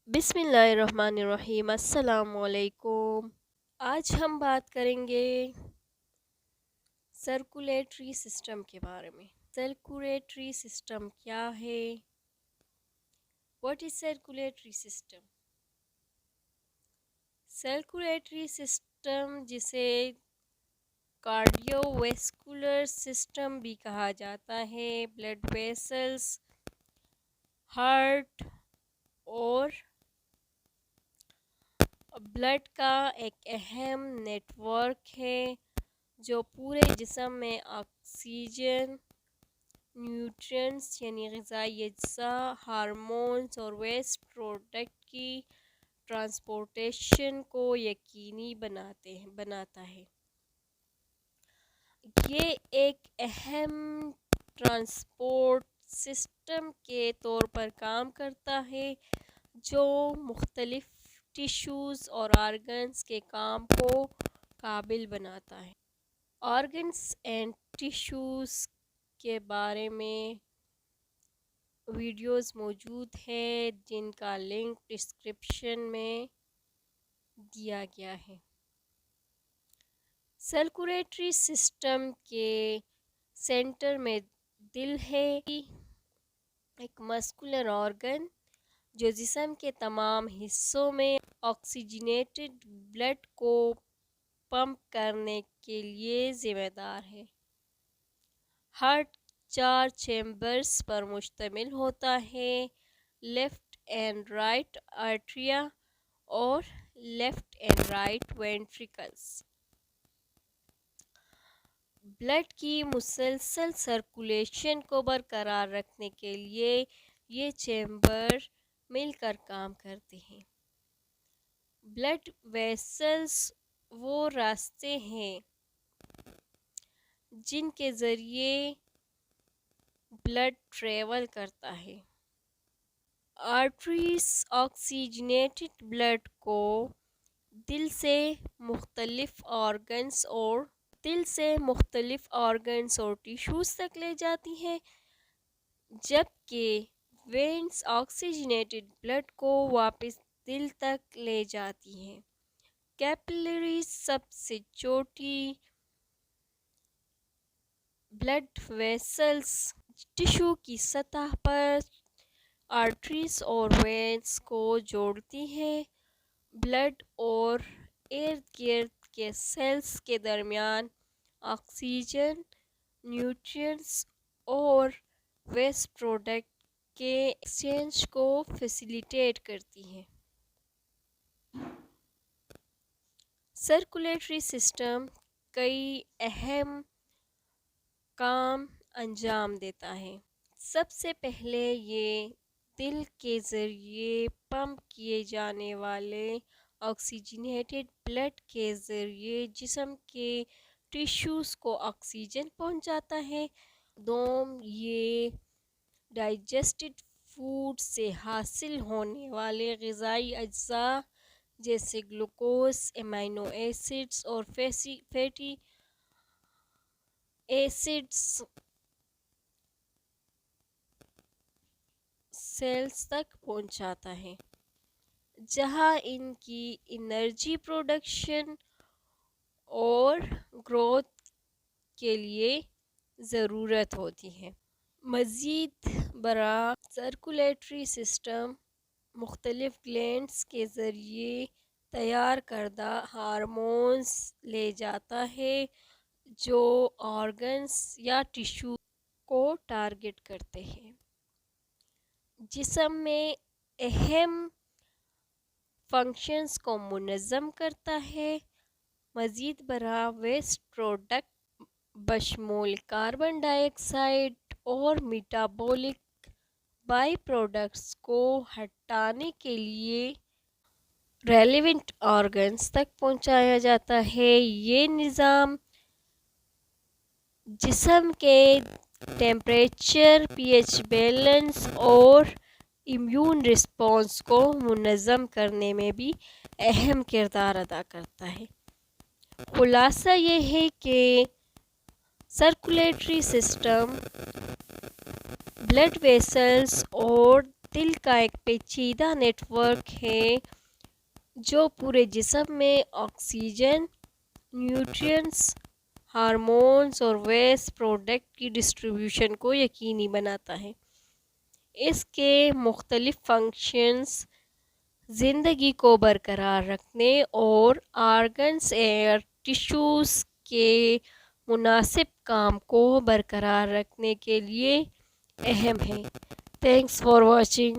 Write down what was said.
بسم اللہ الرحمن الرحیم۔ السلام علیکم۔ آج ہم بات کریں گے سرکولیٹری سسٹم کے بارے میں۔ سرکولیٹری سسٹم کیا ہے؟ What is circulatory system? Circulatory system جسے کارڈیو ویسکولر سسٹم بھی کہا جاتا ہے، بلڈ ویسلز، ہارٹ اور بلڈ کا ایک اہم نیٹ ورک ہے جو پورے جسم میں آکسیجن، نیوٹرینٹس یعنی غذائی اجزاء، ہارمونز اور ویسٹ پروڈکٹ کی ٹرانسپورٹیشن کو یقینی بناتا ہے۔ یہ ایک اہم ٹرانسپورٹ سسٹم کے طور پر کام کرتا ہے جو مختلف ٹیشوز اور آرگنز کے کام کو قابل بناتا ہے۔ آرگنز اینڈ ٹیشوز کے بارے میں ویڈیوز موجود ہیں جن کا لنک ڈسکرپشن میں دیا گیا ہے۔ سرکولیٹری سسٹم کے سینٹر میں دل ہے، ایک مسکولر آرگن جو جسم کے تمام حصوں میں آکسیجنیٹڈ بلڈ کو پمپ کرنے کے لیے ذمہ دار ہے۔ ہارٹ 4 چیمبرز پر مشتمل ہوتا ہے: لیفٹ اینڈ رائٹ آرٹریا اور لیفٹ اینڈ رائٹ وینٹریکلز۔ بلڈ کی مسلسل سرکولیشن کو برقرار رکھنے کے لیے یہ چیمبر مل کر کام کرتے ہیں۔ بلڈ ویسلز وہ راستے ہیں جن کے ذریعے بلڈ ٹریول کرتا ہے۔ آرٹریز آکسیجنیٹڈ بلڈ کو دل سے مختلف آرگنز اور ٹیشوز تک لے جاتی ہیں، جبکہ وینز آکسیجنیٹڈ بلڈ کو واپس دل تک لے جاتی ہیں۔ کیپلریز سب سے چھوٹی بلڈ ویسلز ٹشو کی سطح پر آرٹریز اور وینز کو جوڑتی ہیں۔ بلڈ اور ارد گرد کے سیلز کے درمیان آکسیجن، نیوٹرینٹس اور ویسٹ پروڈکٹ کے ایکسچینج کو فیسیلیٹیٹ کرتی ہیں۔ سرکولیٹری سسٹم کئی اہم کام انجام دیتا ہے۔ سب سے پہلے یہ دل کے ذریعے پمپ کیے جانے والے آکسیجنیٹڈ بلڈ کے ذریعے جسم کے ٹیشوز کو آکسیجن پہنچاتا ہے۔ دوم، یہ ڈائجسٹڈ فوڈ سے حاصل ہونے والے غذائی اجزاء جیسے گلوکوز، امینو ایسڈز اور فیٹی ایسڈز سیلز تک پہنچاتا ہے، جہاں ان کی انرجی پروڈکشن اور گروتھ کے لیے ضرورت ہوتی ہے۔ مزید برآں، سرکولیٹری سسٹم مختلف گلینڈز کے ذریعے تیار کردہ ہارمونز لے جاتا ہے جو آرگنز یا ٹیشو کو ٹارگٹ کرتے ہیں۔ جسم میں اہم فنکشنز کو منظم کرتا ہے۔ مزید برآں، ویسٹ پروڈکٹ بشمول کاربن ڈائی آکسائیڈ اور میٹابولک بائی پروڈکٹس کو ہٹانے کے لیے ریلیونٹ آرگنز تک پہنچایا جاتا ہے۔ یہ نظام جسم کے ٹیمپریچر، پی ایچ بیلنس اور امیون رسپانس کو منظم کرنے میں بھی اہم کردار ادا کرتا ہے۔ خلاصہ یہ ہے کہ سرکولیٹری سسٹم بلڈ ویسلز اور دل کا ایک پیچیدہ نیٹ ورک ہے جو پورے جسم میں آکسیجن، نیوٹرینٹس، ہارمونز اور ویسٹ پروڈکٹ کی ڈسٹریبیوشن کو یقینی بناتا ہے۔ اس کے مختلف فنکشنز زندگی کو برقرار رکھنے اور آرگنز اور ٹشوز کے مناسب کام کو برقرار رکھنے کے لیے اہم ہیں۔ Thanks for watching.